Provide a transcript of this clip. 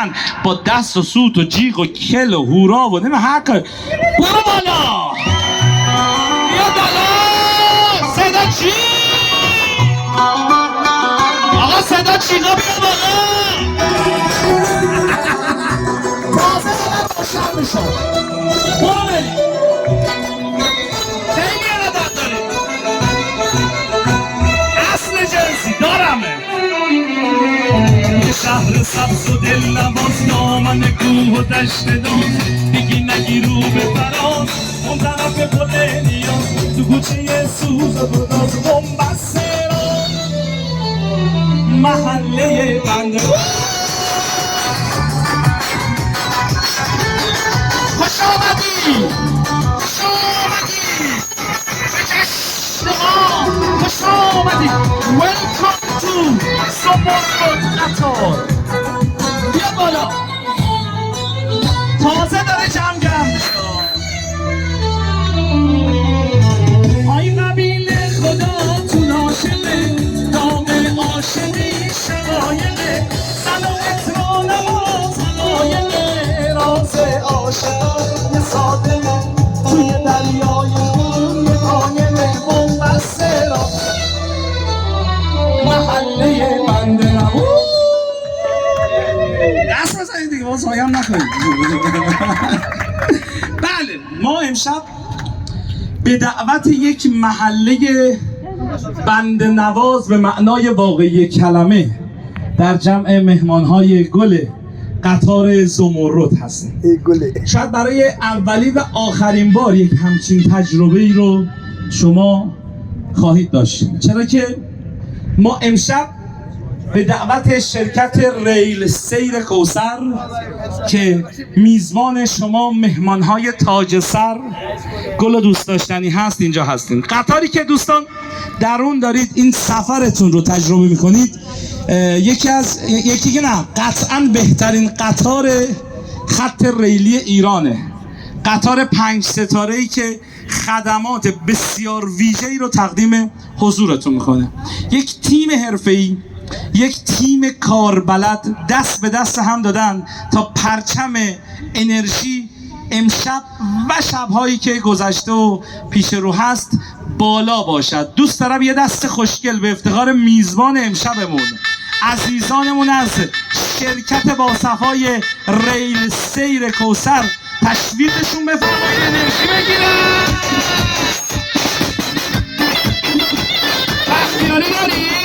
میزنن با دست و سوت و جیغ و کل و هورا و نمه هر کار. برو بالا بیا بالا. صدا چی؟ آقا صدا چیغا بیا بالا. تازه دارم روشن میشم. برو بریم خیلی عدد داریم. اصل جنسی دارمه. یه شهر سبز و دل نواز، دامن کوه و دشت داز، بگی نگی رو به فراز، اون طرف پل نیاز، تو کوچه سوز و گداز بومبسته را محله بنده. خوش آمدی، خوش آمدی به جشن ما، خوش آمدی. Welcome to سمرغ قطار. بیا بالا تازه داره جمع میشه. آی قبیل خدا تو عاشقه، دام عاشقی شقایقه، سلامت را نواز حقایقه، راز عاشقان ساده توی دریای خون قایقه، بومبسته را محله بنده را. دست بزنید دیگه باز هایم نخواهید. بله ما امشب به دعوت یک محله بنده نواز به معنای واقعی کلمه در جمع مهمانهای گل قطار زمرد هستیم. شاید برای اولی و آخرین بار یک همچین تجربه ای رو شما خواهید داشت، چرا که ما امشب به دعوت شرکت ریل سیر کوثر که میزبان شما مهمانهای تاج سر گل و دوست داشتنی هست اینجا هستیم. قطاری که دوستان در اون دارید این سفرتون رو تجربه میکنید یکی که نه قطعا بهترین قطار خط ریلی ایرانه. قطار 5 ستاره‌ای که خدمات بسیار ویژه‌ای رو تقدیم حضورتون میکنه. یک تیم حرفه‌ای، یک تیم کاربلد دست به دست هم دادن تا پرچم انرژی امشب و شب‌هایی که گذشته و پیش رو هست بالا باشد. دوست دارم یه دست خوشگل به افتخار میزبان امشبمون، عزیزانمون از شرکت باصفای ریل سیر کوثر تشویقشون بفرمایید انرژی بگیرن. بختیاری دارید؟